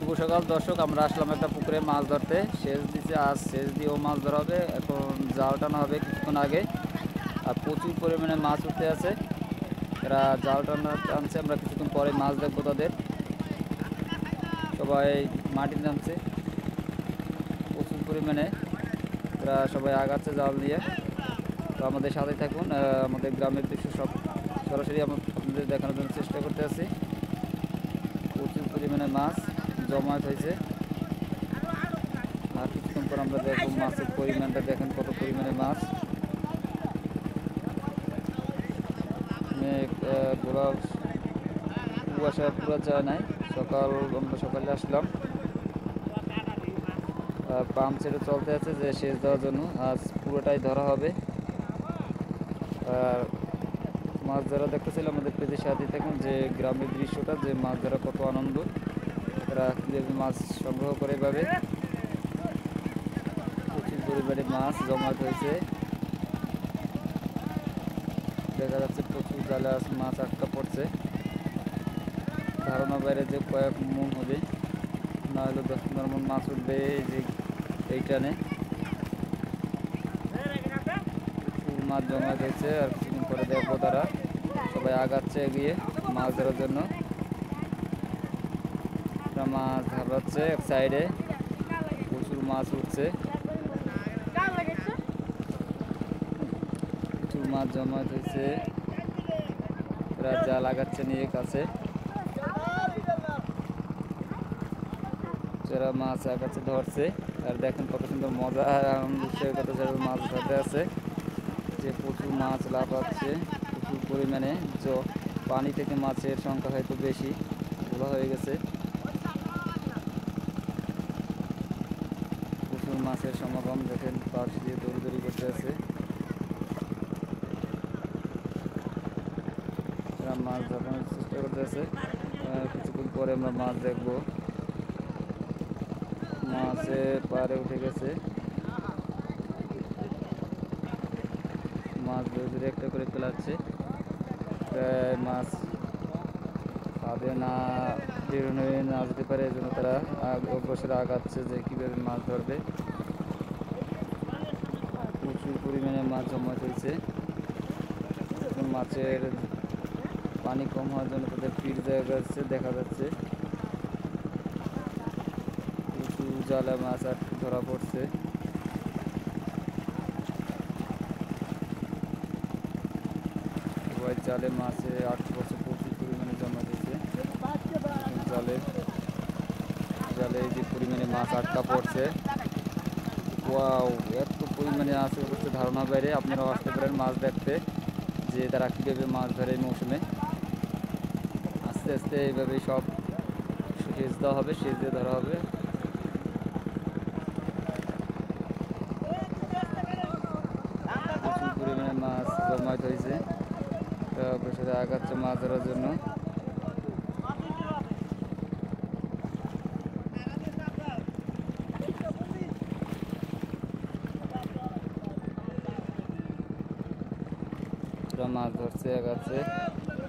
শুভ সকাল দর্শক, আমরা আসলাম একটা পুকুরে মাছ ধরতে। সেচ দিচ্ছে, আজ সেচ দিয়েও মাছ ধরা হবে। এখন জাল টানা হবে কিছুক্ষণ আগে, আর প্রচুর পরিমাণে মাছ উঠতে আছে। এরা জাল টানছে, আমরা কিছুক্ষণ পরে মাছ দেখবো তাদের। সবাই মাটি নামছে প্রচুর পরিমাণে, এরা সবাই আগাচ্ছে জাল নিয়ে। তো আমাদের সাথে থাকুন, আমাদের গ্রামের দৃশ্য সব সরাসরি আপনাদের দেখানোর জন্য চেষ্টা করতে আছি। প্রচুর পরিমাণে মাছ জমায়েত হয়েছে, আর কিছুক্ষণ পর আমরা দেখবো মাছের পরিমাণটা। দেখেন কত পরিমাণে মাছ। গোলা কুয়াশা পুরো যায় নাই। আমরা সকালে আসলাম, পাম্প ছেড়ে চলতে আছে যে সেচ দেওয়ার জন্য। আজ পুরোটাই ধরা হবে। আর মাছ ধরা দেখতেছিল আমাদের পেজের সাথে থাকুন, যে গ্রামের দৃশ্যটা, যে মাছ ধরা কত আনন্দ। তারা কীভাবে মাছ সংগ্রহ করে এভাবে। প্রচুর পরিমাণে মাছ জমায়েত হয়েছে, দেখা যাচ্ছে প্রচুর জালে মাছ আটকা পড়ছে। ধারণা বাইরে যে কয়েক মন হবে, না হলে 10-15 মন মাছ উঠবে এই যে এইখানে। প্রচুর মাছ জমায়েত হয়েছে, আর কিছুদিন পরে দেখবো তারা সবাই আগাচ্ছে এগিয়ে মাছ ধরার জন্য। মাছ ধরাচ্ছে এক সাইডে, প্রচুর মাছ উঠছে, প্রচুর মাছ জমায়েত হয়েছে। এরা জাল লাগাচ্ছে নিয়ে কাছে, যারা মাছ আগাচ্ছে ধরছে। আর দেখেন কত সুন্দর মজা আর আনন্দ কত জায়গায় মাছ ধরতে আছে, যে প্রচুর মাছ লাফাচ্ছে প্রচুর পরিমাণে। পানি থেকে মাছের সংখ্যা হয়তো বেশি ভালো হয়ে গেছে। প্রচুর মাছের সমাগম, দেখেন পাশ দিয়ে দৌড়ি করতে আছে। এরা মাছ ধরানোর চেষ্টা করতে আছে। কিছুক্ষণ পরে আমরা মাছ দেখবো। মাছে পাড়ে উঠে গেছে, মাছ ধরে ধরে একটা করে ফেলাচ্ছে। মাছ খাবে না, বেরোনো না যেতে পারে, এই জন্য তারা অগ্রসরে আগাচ্ছে যে কীভাবে মাছ ধরবে। প্রচুর পরিমাণে মাছ জমায়েত হয়েছে। মাছের পানি কম হওয়ার জন্য তাদের পিট যাচ্ছে, দেখা যাচ্ছে প্রচুর জালে মাছ আর ধরা পড়ছে। সবাই জালে মাছে আটকে পড়ছে, প্রচুর পরিমাণে জমা দিয়েছে জালে যে পরিমাণে মাছ আটকা পড়ছে। ওয়াও, এত পরিমাণে আছে হচ্ছে ধারণা বাইরে। আপনারাও আসতে পারেন মাছ দেখতে, যে তারা কীভাবে মাছ ধরে এই মৌসুমে। আস্তে আস্তে এইভাবেই সব সেচ দেওয়া হবে, সেচ দিয়ে ধরা হবে। প্রচুর পরিমাণে মাছ জমায়েত হয়েছে, অবশ্যই আগাচ্ছে মাছ ধরার জন্য। মাছ ধরছে, আগাচ্ছে,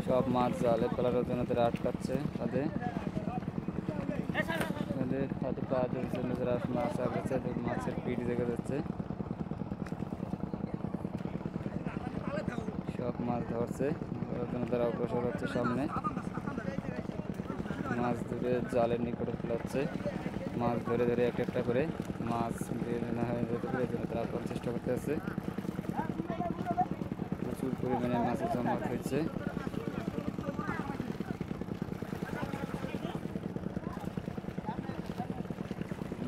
সব মাছ জালে ফেলার জন্য তারা আটকাচ্ছে। তাদের হাতে পা দেওয়ার জন্য যারা মাছ আগাচ্ছে, মাছের পিঠ দেখা যাচ্ছে। সব মাছ ধরছে, ওর জন্য তারা অগ্রসর হচ্ছে সামনে। মাছ ধরে জালের নিকটে ফেলাচ্ছে, মাছ ধরে ধরে একটা করে মাছ বের না হয়ে যেতে পারে, এই জন্য তারা করার চেষ্টা করতে আছে। প্রচুর পরিমাণে মাছের জমায়েত হয়েছে।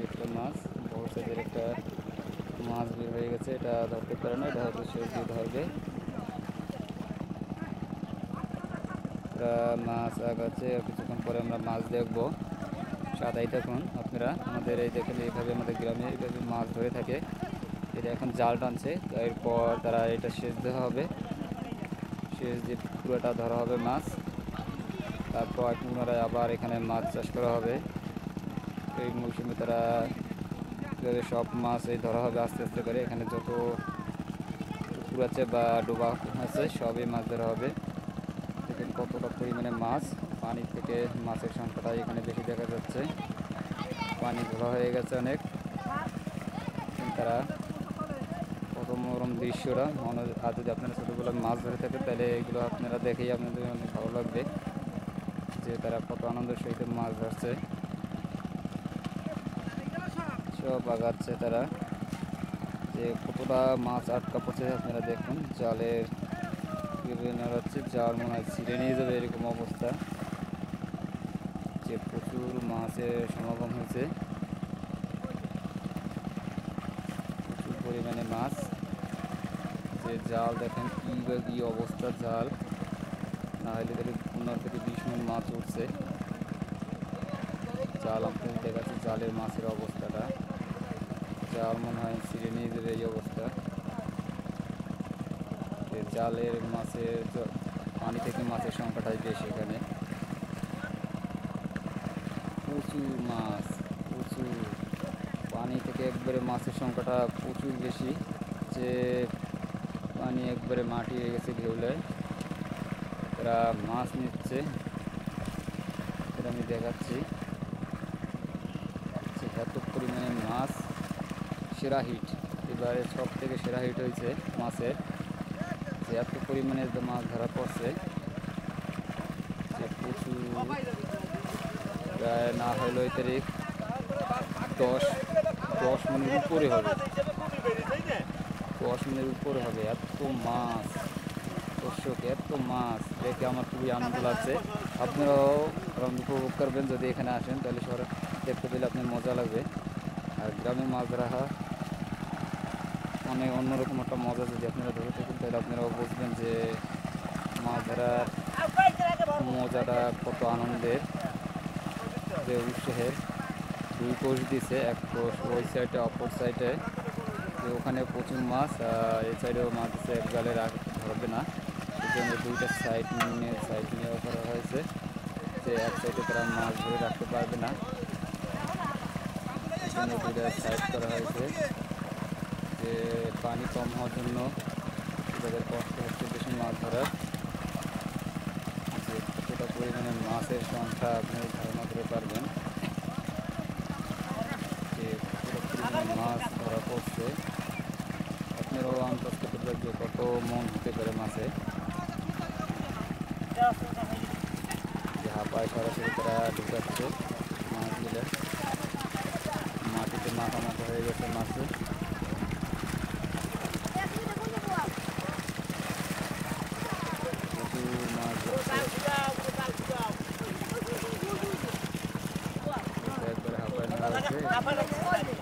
একটা মাছ, বড় সাইজের একটা মাছ বের হয়ে গেছে। এটা ধরতে পারে না, এটা হয়তো সেচ দিয়ে ধরবে। মাছ আগাচ্ছে, আর কিছুক্ষণ পরে আমরা মাছ দেখবো। সাদাই থাকুন আপনারা। আমাদের এই দেখেন, এইভাবে আমাদের গ্রামে এইভাবে মাছ ধরে থাকে। এটা এখন জাল টানছে, এরপর তারা এটা সেচ দেওয়া হবে, সেচ দিয়ে পুরোটা ধরা হবে মাছ। তারপর পুনরায় আবার এখানে মাছ চাষ করা হবে। এই মৌসুমে তারা সব মাছ এই ধরা হবে আস্তে আস্তে করে। এখানে যত পুকুর আছে বা ডোবা আছে, সবই মাছ ধরা হবে। দেখেন কতটা পরিমাণে মাছ, পানি থেকে মাছের সংখ্যাটা এখানে বেশি দেখা যাচ্ছে। পানি ঘোলা হয়ে গেছে অনেক। তারা কত মনোরম দৃশ্যটা মনে, আর যদি আপনারা ছোটোবেলায় মাছ ধরে থাকেন তাহলে এগুলো আপনারা দেখেই আপনাদের অনেক ভালো লাগবে যে তারা কত আনন্দের সহিত মাছ ধরছে, সব আগাচ্ছে তারা, যে কতটা মাছ আটকা পড়ছে আপনারা দেখুন। জালের বিভিন্ন হচ্ছে জাল মনে হয় ছিঁড়ে নিয়ে যাবে এরকম অবস্থা, যে প্রচুর মাছের সমাগম হয়েছে, প্রচুর পরিমাণে মাছ। যে জাল দেখেন কী অবস্থা, জাল না হলে তাহলে 15 থেকে 20 মণ মাছ উঠছে। জাল আপনাদের দেখাচ্ছে জালের মাছের অবস্থাটা, জাল মনে হয় ছিঁড়ে নিয়ে যাবে এই অবস্থা। জালের মাছের পানি থেকে মাছের সংখ্যাটাই বেশি এখানে, প্রচুর মাছ, প্রচুর পানি থেকে একবারে মাছের সংখ্যাটা প্রচুর বেশি, যে পানি একবারে মাটি হয়ে গেছে ঢেউলে, এরা মাছ নিচ্ছে। এটা আমি দেখাচ্ছি যে এত পরিমাণে মাছ, সেরা হিট এবারে সব থেকে সেরা হিট হয়েছে মাছের, যে এত পরিমাণে মাছ ধরা পড়ছে যে প্রচুর, প্রায় না হলো এই তারিখ 10 মণের উপরে হবে, 10 মণের উপরে হবে, এত মাছ। দর্শক এত মাছ দেখে আমার খুবই আনন্দ লাগছে। আপনারাও উপভোগ করবেন যদি এখানে আসেন, তাহলে শহরে দেখতে পেলে আপনার মজা লাগবে। আর গ্রামে মাছ ধরা অনেক অন্যরকম একটা মজা, যদি আপনারা ধরে থাকেন তাহলে আপনারাও বুঝবেন যে মাছ ধরার মজাটা কত আনন্দের, যে উৎসাহের। 2 কোষ দিছে, 1 কোষ ওই সাইডে, অপর সাইডে, যে ওখানে প্রচুর মাছ, এই সাইডেও মাছ দিচ্ছে, এক জালে ধরবে না, এই জন্য 2টা সাইড নিয়ে করা হয়েছে, যে এক সাইডে তারা মাছ ধরে রাখতে পারবে না, এই জন্য 2টা সাইড করা হয়েছে, যে পানি কম হওয়ার জন্য যাদের কষ্ট হচ্ছে বেশি মাছ ধরার। যে কতটা পরিমাণে মাছের সংখ্যা আপনি ধারণা করে পারবেন, যে কতটা পরিমাণে মাছ ধরা পড়ছে, আপনারাও আন্দাজ করতে পারবেন যে কত মন হতে পারে মাছে। যে হাঁপায় সরাসরি তারা ঢুকাচ্ছে মাছগুলো, মাটিতে মাথা হয়ে গেছে মাছে। প্রচুর মাছ একবারে হাঁপায় নেওয়া হয়েছে।